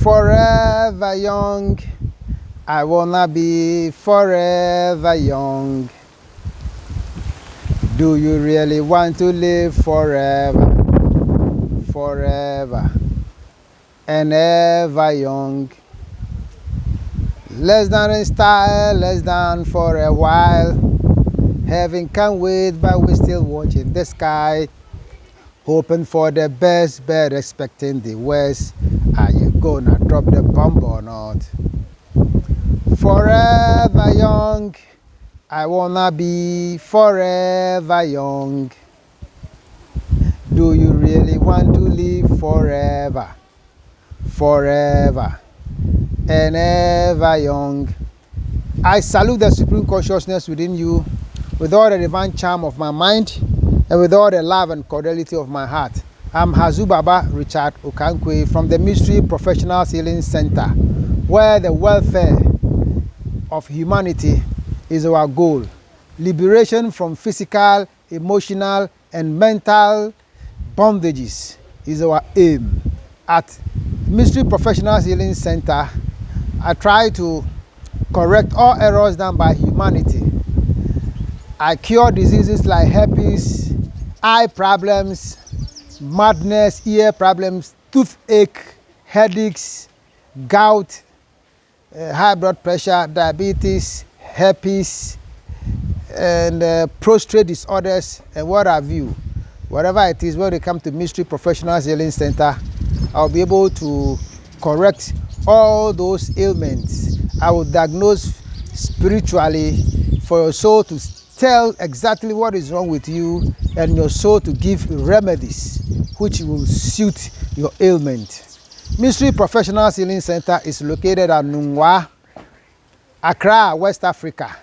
Forever young, I wanna be forever young. Do you really want to live forever, forever and ever young? Less than in style, less than for a while. Heaven can't wait, but we're still watching the sky, hoping for the best, but expecting the worst. Are you gonna drop the bomb or not? Forever young, I wanna be forever young. Do you really want to live forever, forever and ever young? I salute the supreme consciousness within you with all the divine charm of my mind and with all the love and cordiality of my heart. I'm Hazu Baba Richard Okankwe from the Mystery Professional Healing Center, where the welfare of humanity is our goal. Liberation from physical, emotional, and mental bondages is our aim. At Mystery Professional Healing Center, I try to correct all errors done by humanity. I cure diseases like herpes, eye problems, madness, ear problems, toothache, headaches, gout, high blood pressure, diabetes, herpes, and prostate disorders, and what have you. Whatever it is, when they come to Mystery Professional Healing Center, I'll be able to correct all those ailments. I will diagnose spiritually for your soul to tell exactly what is wrong with you, and your soul to give remedies which will suit your ailment. Mystery Professional Healing Center is located at Nungwa, Accra, West Africa.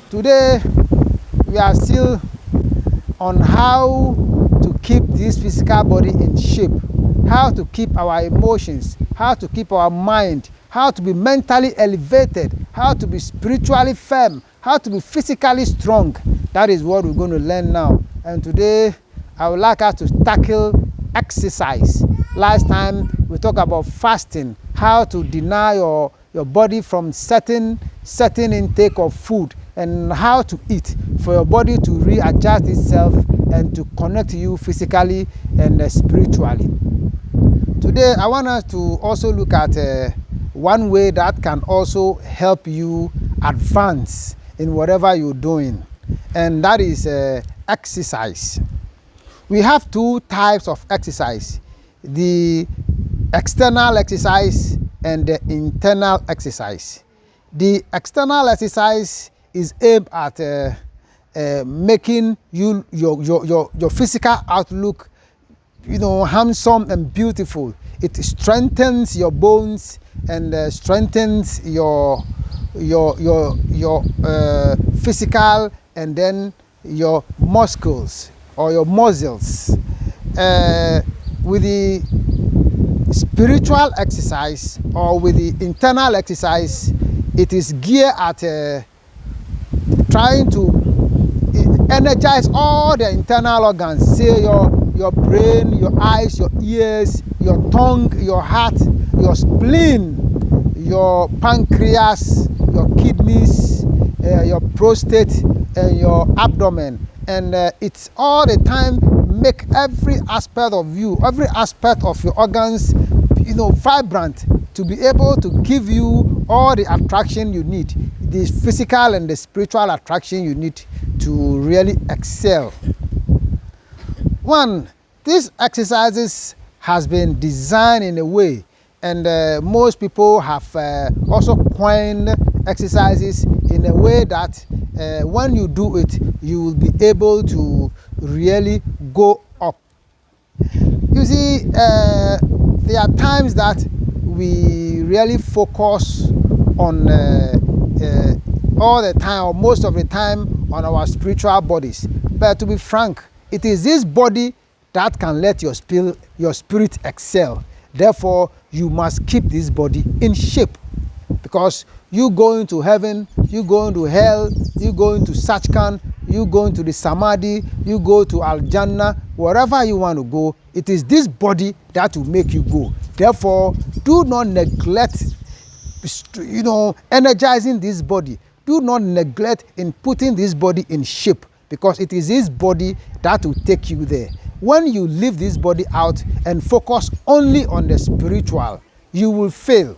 Today, we are still on how to keep this physical body in shape, how to keep our emotions, how to keep our mind, how to be mentally elevated, how to be spiritually firm, how to be physically strong. That is what we're going to learn now. And today, I would like us to tackle exercise. Last time, we talked about fasting, how to deny your body from certain intake of food, and how to eat for your body to readjust itself and to connect to you physically and spiritually. Today, I want us to also look at one way that can also help you advance in whatever you're doing, and that is exercise. We have two types of exercise: the external exercise and the internal exercise. The external exercise is aimed at making your physical outlook, handsome and beautiful. It strengthens your bones and strengthens your physical and then your muscles or your muscles. With the spiritual exercise or with the internal exercise, it is geared at trying to energize all the internal organs, say your brain, your eyes, your ears, your tongue, your heart, your spleen, your pancreas, your kidneys, your prostate, and your abdomen. And it's all the time make every aspect of you, every aspect of your organs, vibrant, to be able to give you all the attraction you need, the physical and the spiritual attraction you need to really excel. One, these exercises has been designed in a way, and most people have also coined exercises in a way that when you do it, you will be able to really go up. You see, there are times that we really focus on all the time, or most of the time, on our spiritual bodies. But to be frank, it is this body that can let your spirit excel. Therefore, you must keep this body in shape, because You going to heaven, you going to hell, you going to Satchkand, you going to the Samadhi, you go to Aljanna, wherever you want to go, it is this body that will make you go. Therefore, do not neglect, energizing this body. Do not neglect in putting this body in shape, because it is this body that will take you there. When you leave this body out and focus only on the spiritual, you will fail.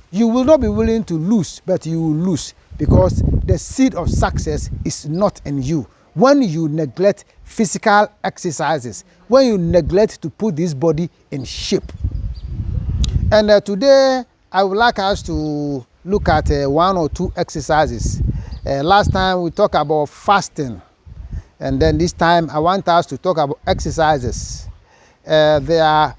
You will not be willing to lose, but you will lose, because the seed of success is not in you. When you neglect physical exercises, when you neglect to put this body in shape. And today, I would like us to look at one or two exercises. Last time we talked about fasting, and then this time I want us to talk about exercises. There are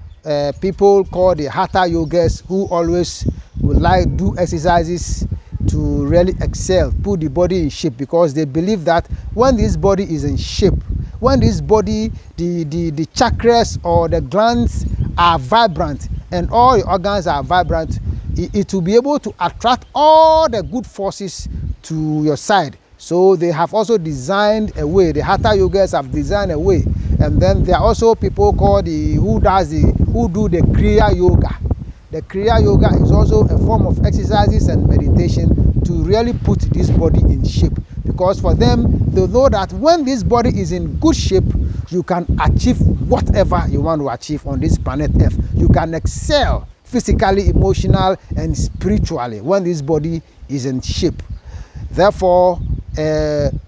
people called the Hatha Yogas who always would like do exercises to really excel, put the body in shape, because they believe that when this body is in shape, when this body, the chakras or the glands are vibrant and all the organs are vibrant, it will be able to attract all the good forces to your side. So they have also designed a way, the Hatha Yogas have designed a way. And then there are also people called who do the Kriya Yoga. The Kriya Yoga is also a form of exercises and meditation to really put this body in shape. Because for them, they know that when this body is in good shape, you can achieve whatever you want to achieve on this planet Earth. You can excel physically, emotionally, and spiritually when this body is in shape. Therefore,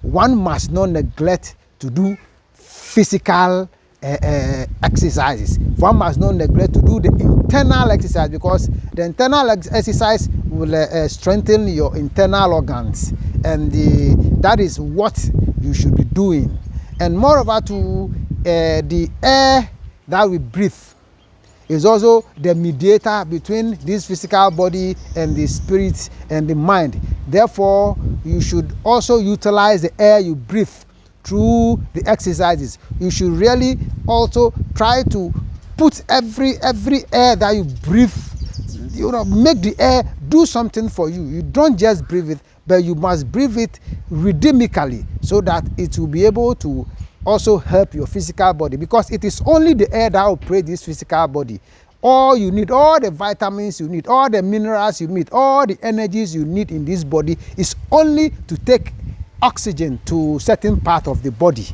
one must not neglect to do physical exercises. One must not neglect to do the internal exercise, because the internal exercise will strengthen your internal organs, and that is what you should be doing. And moreover, the air that we breathe is also the mediator between this physical body and the spirit and the mind. Therefore, you should also utilize the air you breathe through the exercises. You should really also try to put every air that you breathe, make the air do something for you. You don't just breathe it, but you must breathe it rhythmically, so that it will be able to also help your physical body, because it is only the air that operates this physical body. All you need, all the vitamins you need, all the minerals you need, all the energies you need in this body is only to take oxygen to certain part of the body.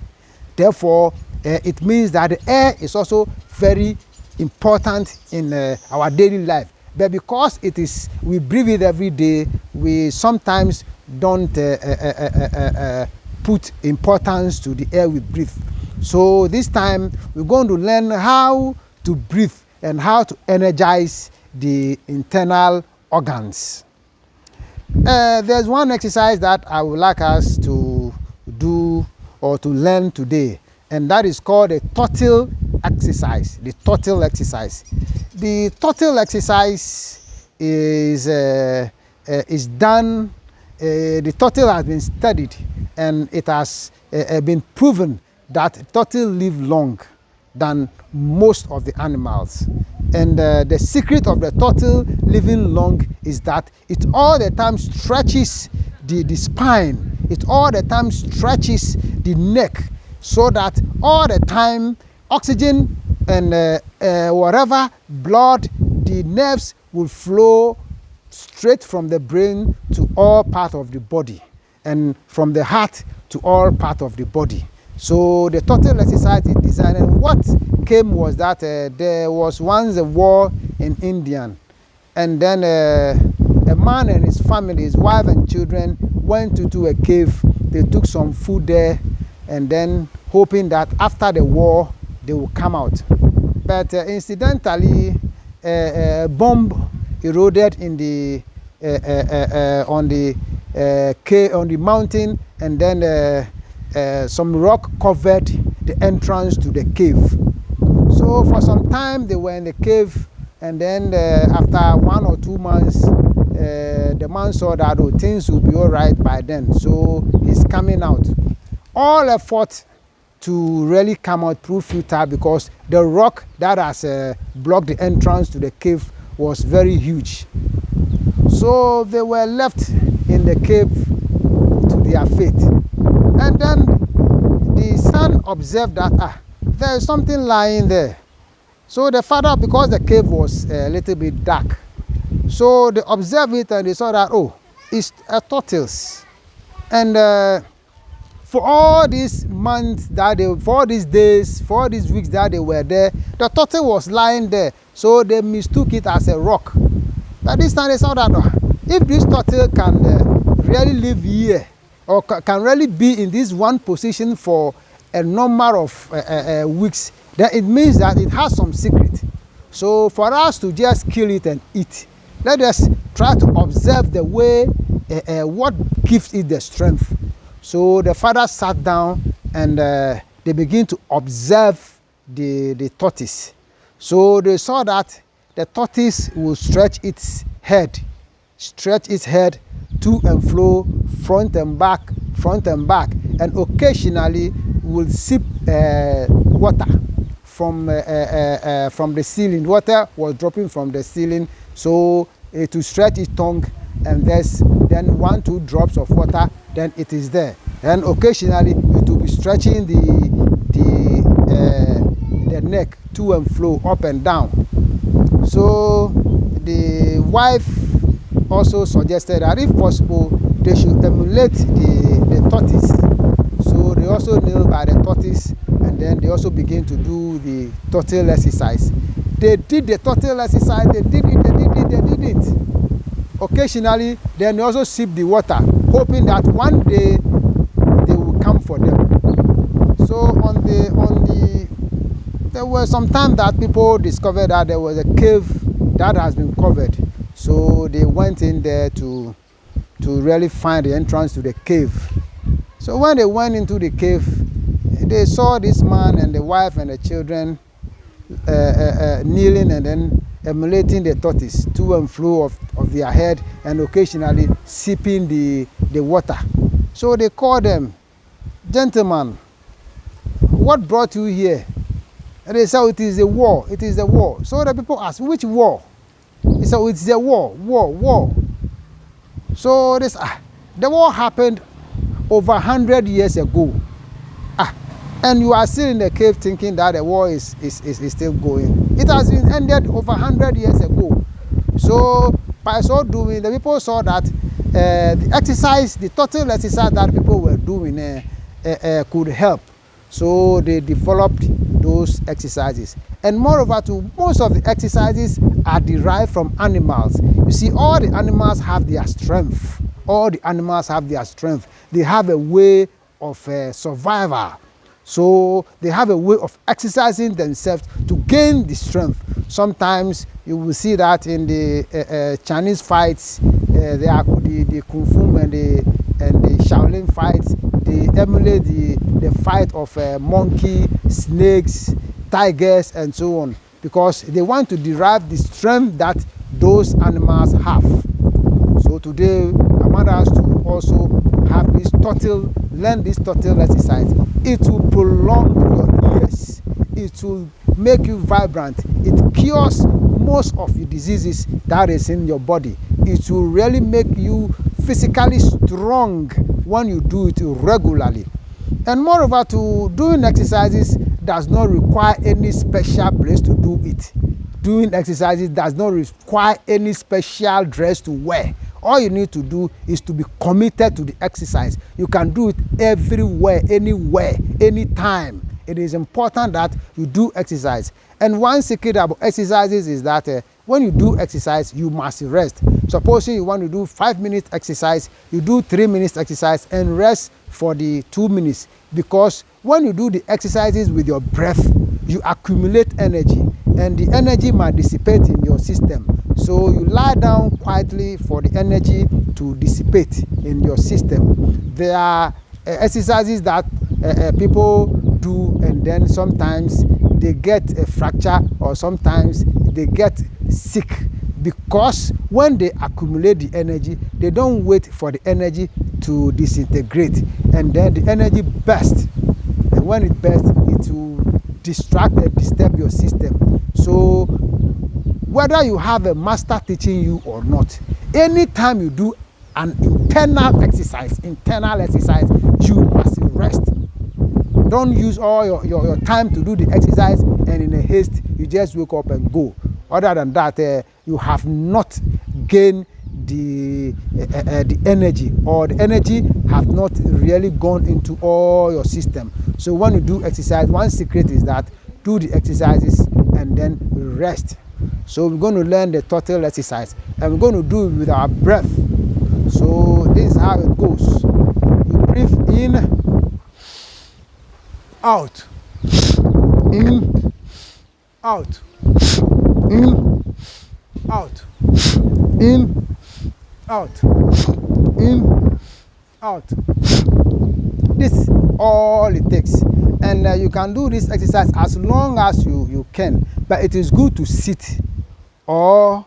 Therefore, it means that the air is also very important in our daily life. But because we breathe it every day, we sometimes don't put importance to the air we breathe. So this time we're going to learn how to breathe and how to energize the internal organs. There's one exercise that I would like us to do or to learn today, and that is called the turtle exercise. The turtle exercise. The turtle exercise is done. The turtle has been studied, and it has been proven that turtle live long than most of the animals. And the secret of the turtle living long is that it all the time stretches the spine. It all the time stretches the neck, so that all the time oxygen and whatever blood, the nerves will flow straight from the brain to all parts of the body, and from the heart to all parts of the body. So the turtle exercise is designed, and what came was that there was once a war in India, and then a man and his family, his wife and children, went into a cave. They took some food there, and then hoping that after the war they will come out. But incidentally, a bomb eroded in the on the mountain, and then some rock covered the entrance to the cave. So for some time they were in the cave, and then after 1 or 2 months, the man saw that things will be all right by then, so he's coming out. All effort to really come out proved futile, because the rock that has blocked the entrance to the cave was very huge. So they were left in the cave to their fate. And then the son observed that there is something lying there. So the father, because the cave was a little bit dark, so they observed it and they saw that, it's a tortoise. And for all these months for all these days, for all these weeks that they were there, the turtle was lying there. So they mistook it as a rock. But this time they saw that if this turtle can really live here, or can really be in this one position for a number of weeks, then it means that it has some secret. So for us to just kill it and eat, let us try to observe the way, what gives it the strength. So the father sat down and they began to observe the tortoise. So they saw that the tortoise will stretch its head to and fro, front and back, and occasionally will sip water from the ceiling. Water was dropping from the ceiling, so it will stretch its tongue, and then 1-2 drops of water, then it is there. And occasionally it will be stretching the neck to and fro, up and down. So the wife also suggested that if possible they should emulate the tortoise. So they also kneel by the tortoise, and then they also begin to do the turtle exercise. They did the turtle exercise, they did it. Occasionally, then they also sip the water, hoping that one day they will come for them. So there was some time that people discovered that there was a cave that has been covered. So they went in there to really find the entrance to the cave. So when they went into the cave, they saw this man and the wife and the children kneeling and then emulating the tortoise to and fro of their head, and occasionally sipping the water. So they called them, "Gentlemen, what brought you here?" And they said, "It is a war. It is a war." So the people asked, "Which war?" He said, "It's the war. So this the war happened over 100 years ago. And you are still in the cave thinking that the war is still going. It has been ended over 100 years ago." So by so doing, the people saw that the total exercise that people were doing could help. So they developed those exercises. And moreover, most of the exercises are derived from animals. You see, all the animals have their strength. They have a way of survival. So they have a way of exercising themselves to gain the strength. Sometimes you will see that in the Chinese fights, the Kung Fu and the Shaolin fights, they emulate the fight of monkey, snakes, tigers, and so on, because they want to derive the strength that those animals have. So today, I want us to also have this learn this turtle exercise. It will prolong your years. It will make you vibrant. It cures most of your diseases that is in your body. It will really make you physically strong when you do it regularly. And moreover, doing exercises does not require any special place to do it. Doing exercises does not require any special dress to wear. All you need to do is to be committed to the exercise. You can do it everywhere, anywhere, anytime. It is important that you do exercise. And one secret about exercises is that when you do exercise, you must rest. Supposing you want to do 5 minutes exercise, you do 3 minutes exercise and rest for the 2 minutes. Because when you do the exercises with your breath, you accumulate energy, and the energy might dissipate in your system. So you lie down quietly for the energy to dissipate in your system. There are exercises that people do, and then sometimes they get a fracture, or sometimes they get sick, because when they accumulate the energy, they don't wait for the energy to disintegrate, and then the energy bursts. And when it bursts, it will distract and disturb your system. So whether you have a master teaching you or not, Anytime you do an internal exercise, you must rest. Don't use all your time to do the exercise and in a haste you just wake up and go. Other than that, you have not gained the energy, or the energy have not really gone into all your system. So when you do exercise, one secret is that do the exercises and then rest. So we're going to learn the total exercise and we're going to do it with our breath. So this is how it goes. You breathe in, out, in, out, in, out, in, out, in, out. This is all it takes. And you can do this exercise as long as you can. But it is good to sit, or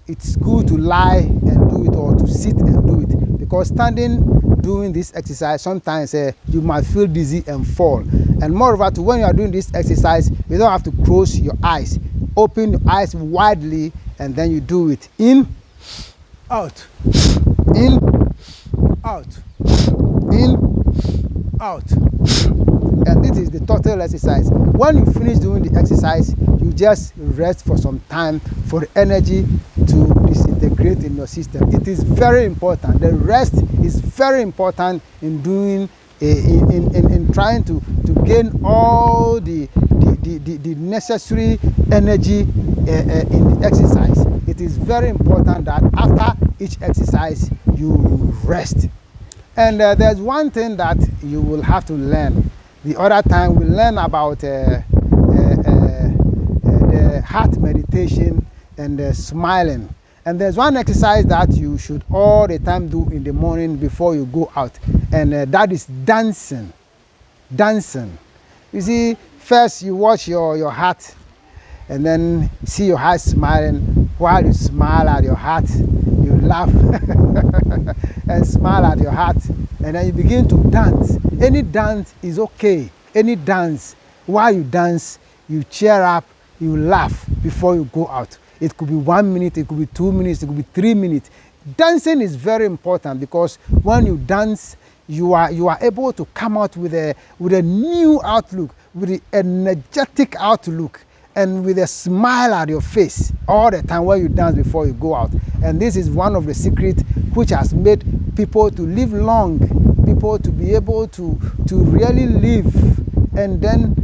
it's good to lie and do it, or to sit and do it. Because standing doing this exercise, sometimes you might feel dizzy and fall. And moreover, when you are doing this exercise, you don't have to close your eyes. Open your eyes widely and then you do it. In, out, in, out, in, out. And this is the total exercise. When you finish doing the exercise, you just rest for some time for the energy to disintegrate in your system. It is very important. The rest is very important in doing in trying to gain all the necessary energy in the exercise. It is very important that after each exercise you rest. And there's one thing that you will have to learn. The other time we learn about the heart meditation and smiling. And there's one exercise that you should all the time do in the morning before you go out, and that is dancing. Dancing. You see, first you watch your heart, and then see your heart smiling. While you smile at your heart, you laugh and smile at your heart, and then you begin to dance. Any dance is okay. Any dance. While you dance, you cheer up, you laugh before you go out. It could be 1 minute, it could be 2 minutes, it could be 3 minutes. Dancing is very important because when you dance, you are able to come out with a new outlook, with an energetic outlook, and with a smile at your face all the time when you dance before you go out. And this is one of the secrets which has made people to live long, people to be able to really live, and then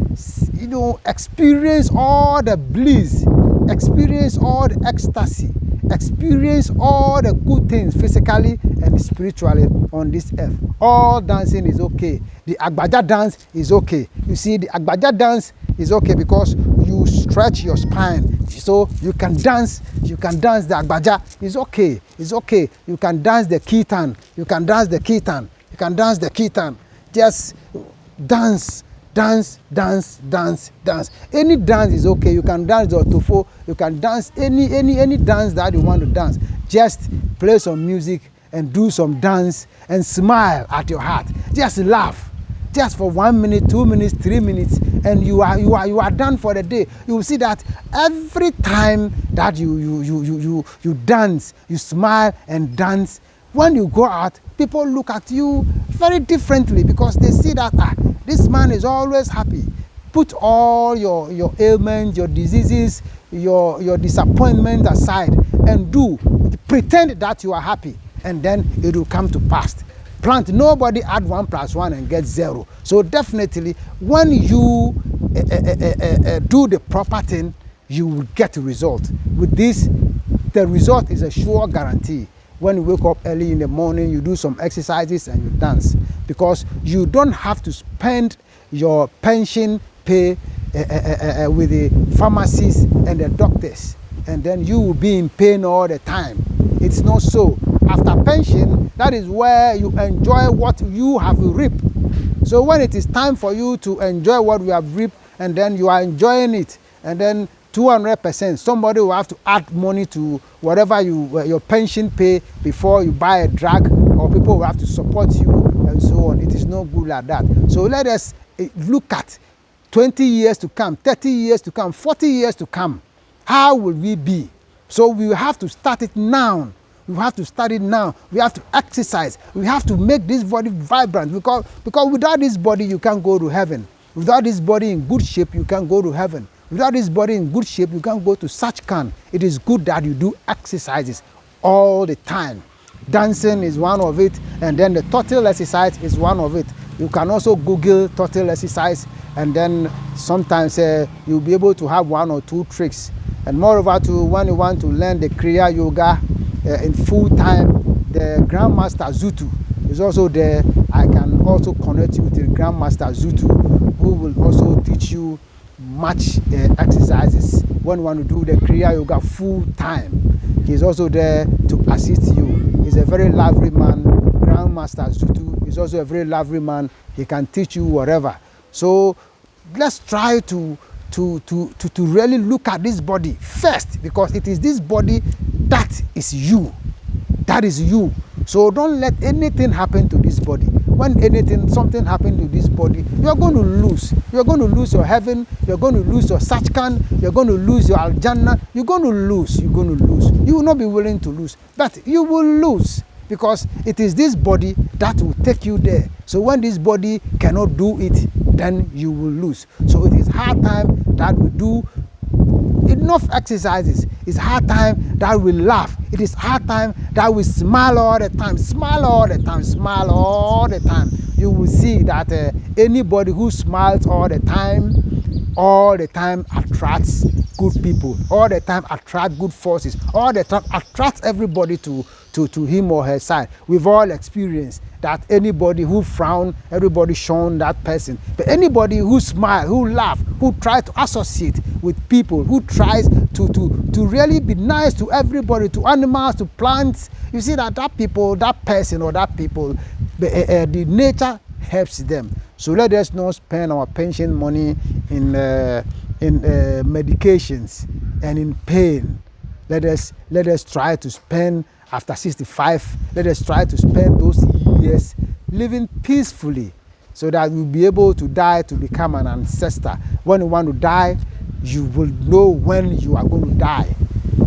experience all the bliss, experience all the ecstasy, experience all the good things physically and spiritually on this earth. All dancing is okay. The Agbaja dance is okay. You see, the Agbaja dance is okay because you stretch your spine, so you can dance the Agbaja. It's okay. It's okay. You can dance the Kirtan. You can dance the Kirtan. You can dance the Kirtan. Just dance. Dance, dance, dance, dance. Any dance is okay. You can dance the Otofo. You can dance any dance that you want to dance. Just play some music and do some dance and smile at your heart. Just laugh. Just for 1 minute, 2 minutes, 3 minutes, and you are done for the day. You will see that every time that you dance, you smile and dance, when you go out, people look at you very differently because they see that this man is always happy. Put all your ailments, your diseases, your disappointment aside and pretend that you are happy, and then it will come to pass. Nobody add 1 + 1 and get 0. So definitely when you do the proper thing, you will get a result. With this, the result is a sure guarantee. When you wake up early in the morning, you do some exercises and you dance, because you don't have to spend your pension pay with the pharmacists and the doctors, and then you will be in pain all the time. It's not so. After pension, that is where you enjoy what you have reaped. So when it is time for you to enjoy what you have reaped, and then you are enjoying it, and then 200%, somebody will have to add money to whatever your pension pay before you buy a drug, or people will have to support you and so on. It is not good like that. So let us look at 20 years to come, 30 years to come, 40 years to come. How will we be? So we have to start it now. We have to start it now. We have to exercise. We have to make this body vibrant because without this body, you can't go to heaven. Without this body in good shape, you can't go to heaven. Without this body in good shape, you can't go to Satchkand. It is good that you do exercises all the time. Dancing is one of it, and then the turtle exercise is one of it. You can also Google turtle exercise, and then sometimes you'll be able to have 1 or 2 tricks. And moreover, when you want to learn the Kriya Yoga in full time, the Grandmaster Zutu is also there. I can also connect you with the Grandmaster Zutu, who will also teach you much exercises when you want to do the Kriya Yoga full time. He's also there to assist you. He's a very lovely man. Grandmaster Zutu is also a very lovely man. He can teach you whatever. So let's try to really look at this body first, because it is this body that is you. That is you. So don't let anything happen to this body. When something happens to this body, you're going to lose. You're going to lose your heaven. You're going to lose your Satchkand. You're going to lose your Aljanna. You're going to lose. You're going to lose. You will not be willing to lose, but you will lose, because it is this body that will take you there. So when this body cannot do it, then you will lose. So it is hard time that we do enough exercises. It's hard time that we laugh. It is hard time that we smile all the time. Smile all the time. Smile all the time. You will see that anybody who smiles all the time attracts good people. All the time attract good forces. All the time attracts everybody to him or her side. We've all experienced that anybody who frown, everybody shun that person. But anybody who smile, who laugh, who tries to associate with people, who tries to really be nice to everybody, to animals, to plants, you see that person or that people, the nature helps them. So let us not spend our pension money in medications and in pain. Let us try to spend after 65. Let us try to spend those years living peacefully, so that we'll be able to die to become an ancestor. When you want to die, you will know when you are going to die.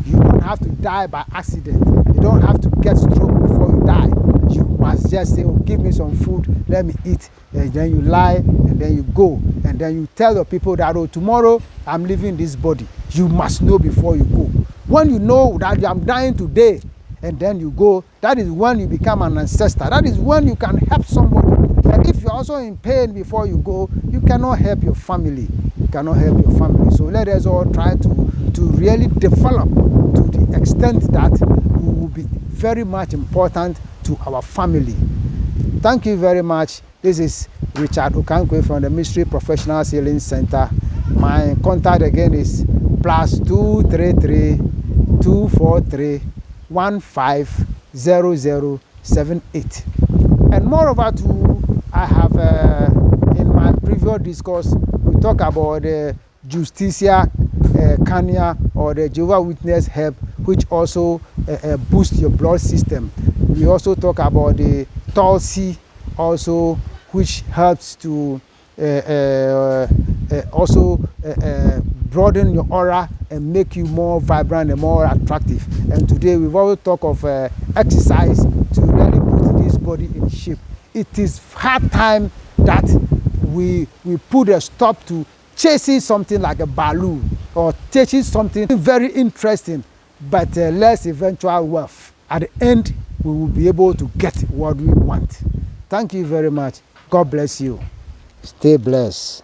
You don't have to die by accident. You don't have to get stroke before you die. You must just say, oh, give me some food, let me eat. And then you lie, and then you go. And then you tell the people that, oh, tomorrow I'm leaving this body. You must know before you go. When you know that I'm dying today, and then you go, that is when you become an ancestor. That is when you can help somebody. And if you're also in pain before you go, you cannot help your family. You cannot help your family. So let us all try to really develop to the extent that we will be very much important to our family. Thank you very much. This is Richard Okankwe from the Mystery Professional Healing Center. My contact again is +233 243 150078. And moreover too, I have in my previous discourse, we talk about Justicia Kanya, or the Jehovah Witness herb, which also boosts your blood system. We also talk about the Tulsi, also, which helps to also broaden your aura and make you more vibrant and more attractive. And today we've also talked of exercise to really put this body in shape. It is hard time that we put a stop to chasing something like a balloon, or chasing something very interesting but less eventual wealth. At the end, we will be able to get what we want. Thank you very much. God bless you. Stay blessed.